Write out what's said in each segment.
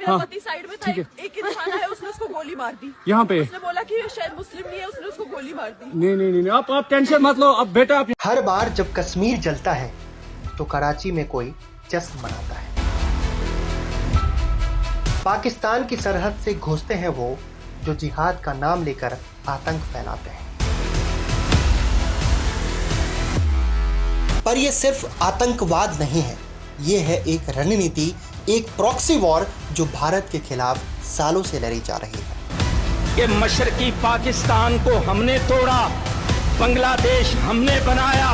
मेरा पति साइड में था, एक इंसान आया, उसने उसको गोली मार दी यहाँ पे। उसने बोला कि शायद मुस्लिम नहीं है, उसने उसको गोली मार दी। नहीं, आप टेंशन मत लो। अब बेटा आप हर बार जब कश्मीर जलता है तो कराची में कोई जश्न मनाता है। पाकिस्तान की सरहद से घुसते हैं वो जो जिहाद का नाम लेकर आतंक फैलाते हैं। पर ये सिर्फ आतंकवाद नहीं है, ये है एक रणनीति, एक प्रॉक्सी वॉर जो भारत के खिलाफ सालों से लड़ी जा रही है। कि मशरकी पाकिस्तान को हमने तोड़ा, बांग्लादेश हमने बनाया,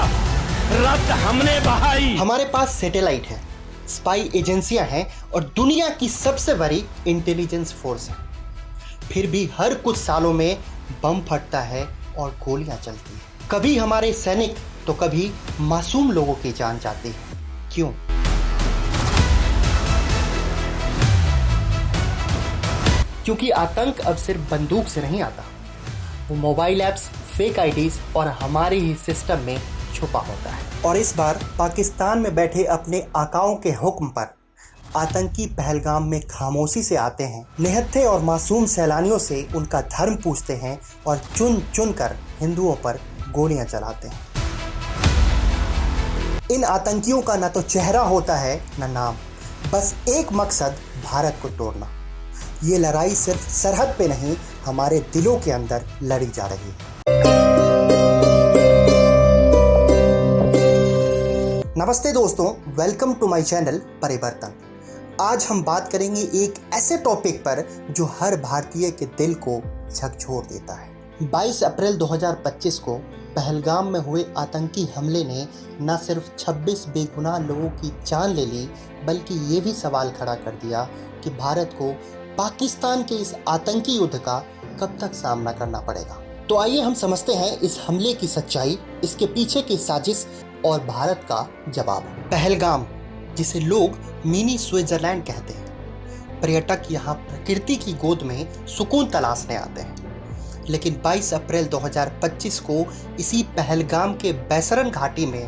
रक्त हमने बहाई। हमारे पास सैटेलाइट है, स्पाई एजेंसियां हैं और दुनिया की सबसे बड़ी इंटेलिजेंस फोर्स है। फिर भी हर कुछ सालों में बम फटता है और गोलियां चलती हैं। कभी हमारे सैनिक तो कभी मासूम लोगों की जान जाती है। क्यों? क्योंकि आतंक अब सिर्फ बंदूक से नहीं आता, वो मोबाइल ऐप्स, फेक आईडीज और हमारे ही सिस्टम में छुपा होता है। और इस बार पाकिस्तान में बैठे अपने आकाओं के हुक्म पर आतंकी पहलगाम में खामोशी से आते हैं, निहत्थे और मासूम सैलानियों से उनका धर्म पूछते हैं और चुन चुन कर हिंदुओं पर गोलियां चलाते हैं। इन आतंकियों का न तो चेहरा होता है न नाम, बस एक मकसद, भारत को तोड़ना। ये लड़ाई सिर्फ सरहद पे नहीं, हमारे दिलों के अंदर लड़ी जा रही है। नमस्ते दोस्तों, वेलकम टू माय चैनल परिवर्तन। आज हम बात करेंगे एक ऐसे टॉपिक पर जो हर भारतीय के दिल को झकझोर देता है। 22 अप्रैल 2025 को पहलगाम में हुए आतंकी हमले ने न सिर्फ 26 बेगुनाह लोगों की जान ले ली, बल्कि ये भी सवाल खड़ा कर दिया कि भारत को पाकिस्तान के इस आतंकी युद्ध का कब तक सामना करना पड़ेगा। तो आइए हम समझते हैं इस हमले की सच्चाई, इसके पीछे की साजिश और भारत का जवाब। पहलगाम, जिसे लोग मिनी स्विट्जरलैंड कहते हैं, पर्यटक यहाँ प्रकृति की गोद में सुकून तलाशने आते हैं। लेकिन 22 अप्रैल 2025 को इसी पहलगाम के बैसरन घाटी में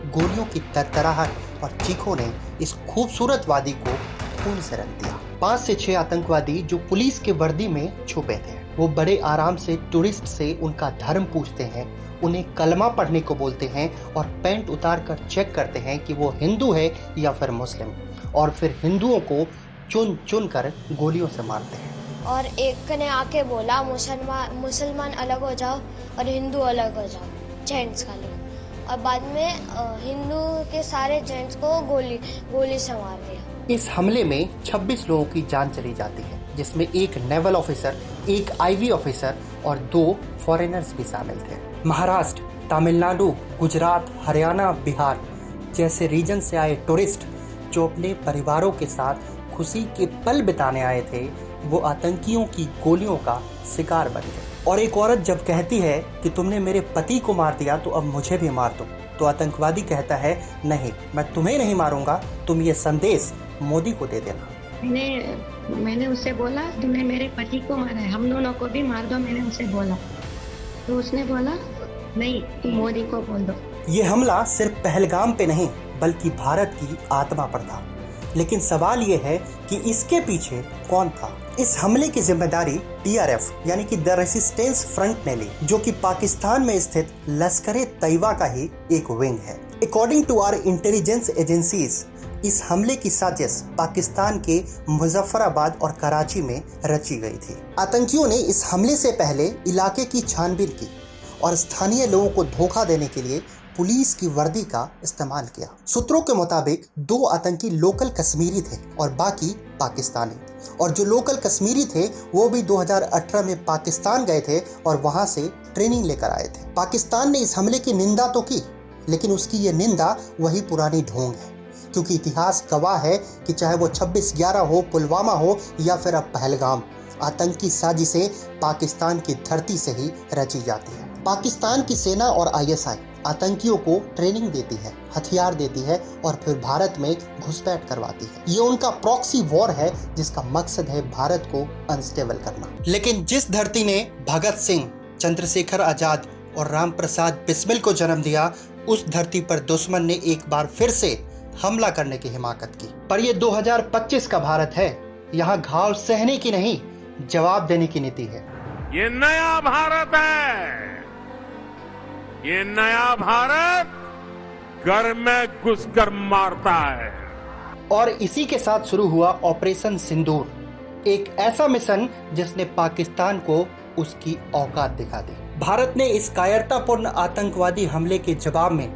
गोलियों की तरतराहट और चीखों ने इस खूबसूरत वादी को खून से रंग दिया। 5 से 6 आतंकवादी जो पुलिस के वर्दी में छुपे थे, वो बड़े आराम से टूरिस्ट से उनका धर्म पूछते हैं, उन्हें कलमा पढ़ने को बोलते हैं और पैंट उतार कर चेक करते हैं कि वो हिंदू है या फिर मुस्लिम, और फिर हिंदुओं को चुन चुन कर गोलियों से मारते हैं। और एक ने आके बोला मुसलमान अलग हो जाओ और हिंदू अलग हो जाओ, जेंट्स खाली। और बाद में हिंदू के सारे जेंट्स को गोली से मार दिया। इस हमले में 26 लोगों की जान चली जाती है, जिसमें एक नेवल ऑफिसर, एक आईवी ऑफिसर और 2 फॉरेनर्स भी शामिल थे। महाराष्ट्र, तमिलनाडु, गुजरात, हरियाणा, बिहार जैसे रीजन से आए टूरिस्ट जो अपने परिवारों के साथ खुशी के पल बिताने आए थे, वो आतंकियों की गोलियों का शिकार बन गए। और एक औरत जब कहती है कि तुमने मेरे पति को मार दिया तो अब मुझे भी मार दो, तो आतंकवादी कहता है नहीं, मैं तुम्हें नहीं मारूंगा, तुम ये संदेश मोदी को दे देना। मैंने उससे बोला तुमने मेरे पति को मारा है, हम दोनों को भी मार दो, मैंने उससे बोला। तो उसने बोला नहीं, तुम मोदी को बोल दो। ये हमला सिर्फ पहलगाम पे नहीं बल्कि भारत की आत्मा पर था। लेकिन सवाल ये है कि इसके पीछे कौन था। इस हमले की जिम्मेदारी TRF यानी कि द रेसिस्टेंस फ्रंट ने ली, जो कि पाकिस्तान में स्थित लश्कर तैयबा का ही एक विंग है। According to our intelligence agencies, इस हमले की साजिश पाकिस्तान के मुजफ्फराबाद और कराची में रची गई थी। आतंकियों ने इस हमले से पहले इलाके की छानबीन की और स्थानीय लोगों को धोखा देने के लिए पुलिस की वर्दी का इस्तेमाल किया। सूत्रों के मुताबिक 2 आतंकी लोकल कश्मीरी थे और बाकी पाकिस्तानी, और जो लोकल कश्मीरी थे वो भी 2018 में पाकिस्तान गए थे और वहां से ट्रेनिंग लेकर आए थे। पाकिस्तान ने इस हमले की निंदा तो की, लेकिन उसकी ये निंदा वही पुरानी ढोंग है, क्योंकि इतिहास गवाह है कि चाहे वो 26/11 हो, पुलवामा हो या फिर अब पहलगाम, आतंकी साजिशें पाकिस्तान की धरती से ही रची जाती है। पाकिस्तान की सेना और ISI आतंकियों को ट्रेनिंग देती है, हथियार देती है और फिर भारत में घुसपैठ करवाती है। ये उनका प्रॉक्सी वॉर है जिसका मकसद है भारत को अनस्टेबल करना। लेकिन जिस धरती ने भगत सिंह, चंद्रशेखर आजाद और राम प्रसाद बिस्मिल को जन्म दिया, उस धरती पर दुश्मन ने एक बार फिर से हमला करने की हिमाकत की। पर ये 2025 का भारत है, यहाँ घाव सहने की नहीं, जवाब देने की नीति है। ये नया भारत है। ये नया भारत घर में घुसकर मारता है। और इसी के साथ शुरू हुआ ऑपरेशन सिंदूर, एक ऐसा मिशन जिसने पाकिस्तान को उसकी औकात दिखा दी। भारत ने इस कायरतापूर्ण आतंकवादी हमले के जवाब में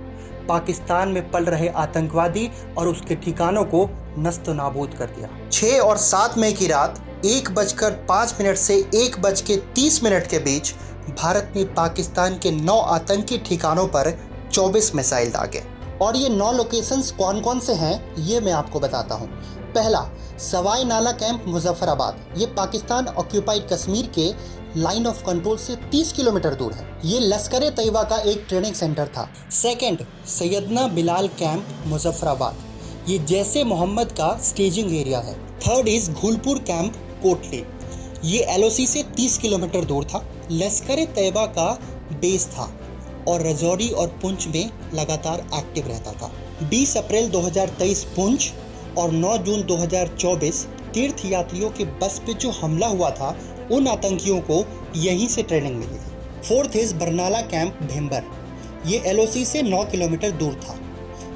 पाकिस्तान में पल रहे आतंकवादी और उसके ठिकानों को नस्त नाबूद कर दिया। 6 और 7 मई की रात 1:05 से 1:30 के बीच भारत ने पाकिस्तान के 9 आतंकी ठिकानों पर 24 मिसाइल दागे। और ये 9 लोकेशंस कौन कौन से हैं ये मैं आपको बताता हूँ। पहला, सवाई नाला कैंप मुजफ्फराबाद, ये पाकिस्तान ऑक्यूपाइड कश्मीर के लाइन ऑफ कंट्रोल से 30 किलोमीटर दूर है। ये लश्कर तैयबा का एक ट्रेनिंग सेंटर था। सेकंड, सैयदना बिलाल कैंप मुजफ्फराबाद, ये जैसे मोहम्मद का स्टेजिंग एरिया है। थर्ड इज घुलपुर कैंप कोटली, ये LOC से 30 किलोमीटर दूर था, लश्कर तैयबा का बेस था और रजौरी और पुंछ में लगातार एक्टिव रहता था। 20 अप्रैल 2023 पुंछ और 9 जून 2024 तीर्थ यात्रियों के बस पे जो हमला हुआ था, उन आतंकियों को यहीं से ट्रेनिंग मिली थी। फोर्थ इज बरनाला कैंप भेम्बर, ये LOC से 9 किलोमीटर दूर था।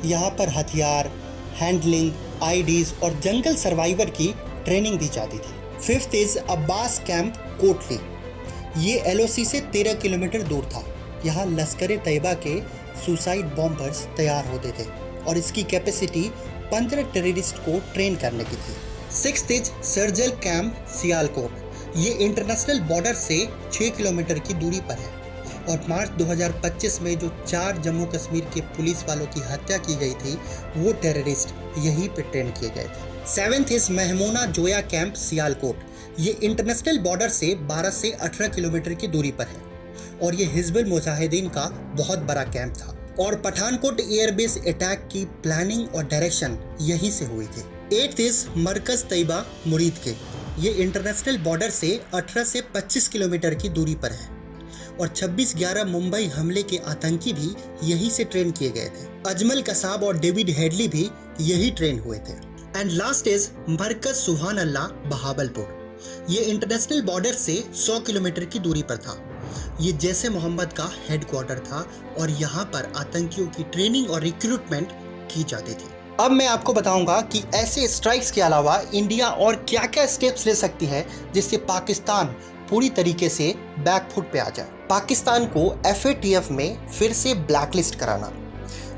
यहाँ पर हथियार, हैंडलिंग, IDs और जंगल सर्वाइवर की ट्रेनिंग दी जाती थी। Fifth is Abbas camp Kotli, ये LOC से 13 किलोमीटर दूर था। यहाँ लश्कर तैयबा के सुसाइड बॉम्बर्स तैयार होते थे और इसकी कैपेसिटी 15 टेररिस्ट को ट्रेन करने की थी। सिक्स्थ इज सर्जल कैंप सियालकोट, ये इंटरनेशनल बॉर्डर से 6 किलोमीटर की दूरी पर है और मार्च 2025 में जो 4 जम्मू कश्मीर के पुलिस वालों की हत्या की गई थी, वो टेररिस्ट यहीं पे ट्रेन किए गए थे। Seventh is Mehmoona Joya camp Sialkot, ये इंटरनेशनल बॉर्डर से 12 से 18 किलोमीटर की दूरी पर है और ये हिजबुल मुजाहिदीन का बहुत बड़ा कैंप था। और पठानकोट एयरबेस अटैक की प्लानिंग और डायरेक्शन यहीं से हुई थी। एट्थ इज मरकज तैयबा मुरीद के, ये इंटरनेशनल बॉर्डर से 18 से 25 किलोमीटर की दूरी पर है और 26/11 मुंबई हमले के आतंकी भी यहीं से ट्रेन किए गए थे। अजमल कसाब और डेविड हेडली भी यही ट्रेन हुए थे। एंड लास्ट इज मरकज सुभान अल्लाह बहावलपुर, ये इंटरनेशनल बॉर्डर से 100 किलोमीटर की दूरी पर था। ये जैसे मोहम्मद का हेडक्वार्टर था और यहाँ पर आतंकियों की ट्रेनिंग और रिक्रूटमेंट की जाती थी। अब मैं आपको बताऊंगा कि ऐसे स्ट्राइक्स के अलावा इंडिया और क्या क्या स्टेप्स ले सकती है जिससे पाकिस्तान पूरी तरीके से बैकफुट पे आ जाए। पाकिस्तान को FATF में फिर से ब्लैकलिस्ट कराना,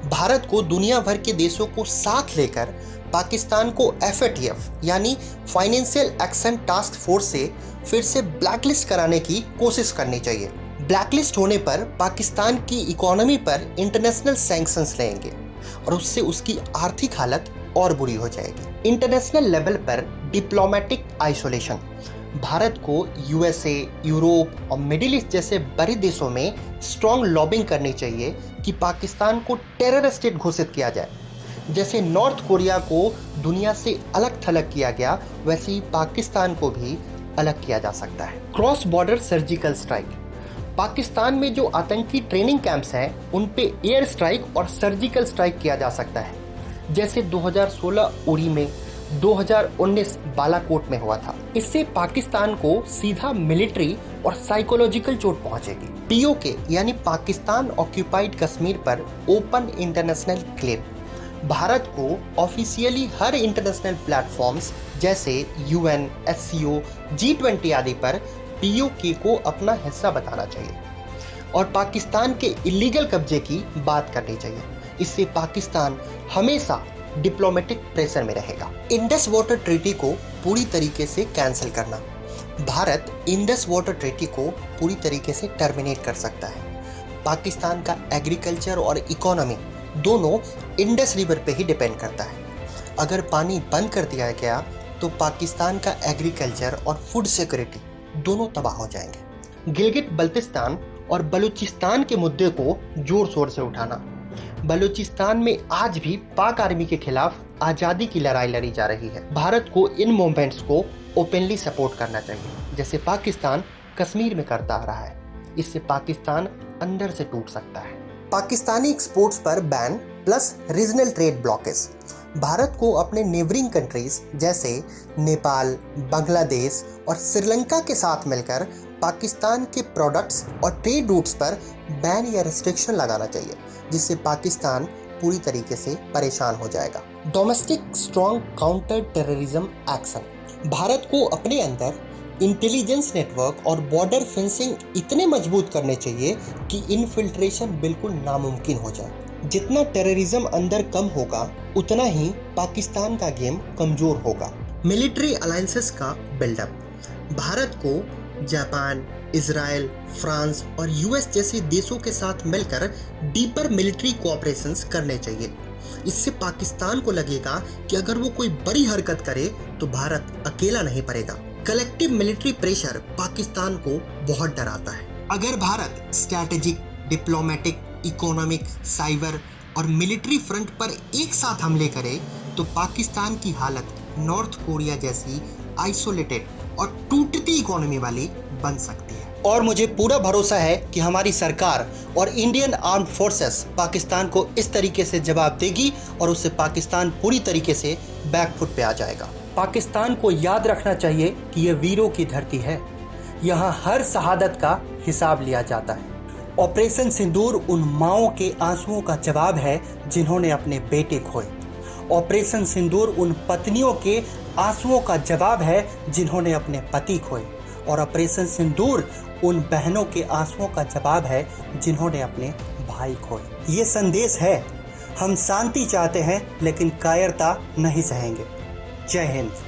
भारत को दुनिया भर के देशों को साथ लेकर पाकिस्तान को FATF यानी फाइनेंशियल एक्शन टास्क फोर्स से फिर से ब्लैकलिस्ट कराने की कोशिश करनी चाहिए। ब्लैकलिस्ट होने पर पाकिस्तान की इकोनॉमी पर इंटरनेशनल सैंक्शंस लेंगे और उससे उसकी आर्थिक हालत और बुरी हो जाएगी। इंटरनेशनल लेवल पर डिप्लोमेटिक आइसोलेशन, भारत को USA, यूरोप और मिडिल ईस्ट जैसे बड़े देशों में स्ट्रॉन्ग लॉबिंग करनी चाहिए कि पाकिस्तान को टेरर स्टेट घोषित किया जाए। जैसे नॉर्थ कोरिया को दुनिया से अलग थलग किया गया, वैसे ही पाकिस्तान को भी अलग किया जा सकता है। Cross border surgical strike, Pakistan में जो आतंकी ट्रेनिंग कैंप्स हैं उन पे एयर स्ट्राइक और सर्जिकल स्ट्राइक किया जा सकता है, जैसे 2016 उरी में, 2019 बालाकोट में हुआ था। इससे पाकिस्तान को सीधा मिलिट्री और साइकोलॉजिकल चोट पहुंचेगी। POK यानी पाकिस्तान ऑक्यूपाइड कश्मीर पर ओपन इंटरनेशनल क्लेम, भारत को ऑफिशियली हर इंटरनेशनल प्लेटफॉर्म्स जैसे UN, SCO, G20 आदि पर POK को अपना हिस्सा बताना चाहिए और पाकिस्तान के इलीगल कब्जे की बात करनी चाहिए। इससे पाकिस्तान हमेशा डिप्लोमेटिक प्रेशर में रहेगा। इंडस वाटर ट्रीटी को पूरी तरीके से कैंसिल करना, भारत इंडस वाटर ट्रीटी को पूरी तरीके से टर्मिनेट कर सकता है। पाकिस्तान का एग्रीकल्चर और इकोनॉमी दोनों इंडस रिवर पे ही डिपेंड करता है। अगर पानी बंद कर दिया गया तो पाकिस्तान का एग्रीकल्चर और फूड सिक्योरिटी दोनों तबाह हो जाएंगे। गिलगित बल्तिस्तान और बलूचिस्तान के मुद्दे को जोर शोर से उठाना, बलूचिस्तान में आज भी पाक आर्मी के खिलाफ आज़ादी की लड़ाई लड़ी जा रही है। भारत को इन मूवमेंट्स को ओपनली सपोर्ट करना चाहिए, जैसे पाकिस्तान कश्मीर में करता आ रहा है। इससे पाकिस्तान अंदर से टूट सकता है। पाकिस्तानी एक्सपोर्ट्स पर ban plus regional trade blockage, Bharat को अपने नेबरिंग कंट्रीज जैसे नेपाल, बांग्लादेश और श्रीलंका के साथ मिलकर पाकिस्तान के प्रोडक्ट्स और ट्रेड रूट्स पर बैन या रिस्ट्रिक्शन लगाना चाहिए, जिससे पाकिस्तान पूरी तरीके से परेशान हो जाएगा। Domestic strong counter terrorism action. Bharat को अपने अंदर इंटेलिजेंस नेटवर्क और बॉर्डर फेंसिंग इतने मजबूत करने चाहिए कि इनफिल्ट्रेशन बिल्कुल नामुमकिन हो जाए। जितना टेररिज्म अंदर कम होगा उतना ही पाकिस्तान का गेम कमजोर होगा। मिलिट्री अलायंसेस का बिल्डअप। भारत को जापान, इजराइल, फ्रांस और यूएस जैसे देशों के साथ मिलकर डीपर मिलिट्री कोऑपरेशंस करने चाहिए। इससे पाकिस्तान को लगेगा कि अगर वो कोई बड़ी हरकत करे तो भारत अकेला नहीं पड़ेगा। कलेक्टिव मिलिट्री प्रेशर पाकिस्तान को बहुत डराता है। अगर Bharat strategic, diplomatic, economic, cyber और मिलिट्री फ्रंट पर एक साथ हमले करे तो पाकिस्तान की हालत नॉर्थ कोरिया जैसी आइसोलेटेड और टूटती इकोनॉमी वाली बन सकती है। और मुझे पूरा भरोसा है कि हमारी सरकार और इंडियन आर्म्ड फोर्सेस पाकिस्तान को इस तरीके से जवाब देगी और उससे पाकिस्तान पूरी तरीके से बैकफुट पे आ जाएगा। पाकिस्तान को याद रखना चाहिए कि यह वीरों की धरती है। यहाँ हर शहादत का हिसाब लिया जाता है। ऑपरेशन सिंदूर उन माओं के आंसुओं का जवाब है जिन्होंने अपने बेटे खोए। ऑपरेशन सिंदूर उन पत्नियों के आंसुओं का जवाब है जिन्होंने अपने पति खोए। और ऑपरेशन सिंदूर उन बहनों के आंसुओं का जवाब है जिन्होंने अपने भाई खोए। ये संदेश है, हम शांति चाहते हैं लेकिन कायरता नहीं सहेंगे। जय हिंद।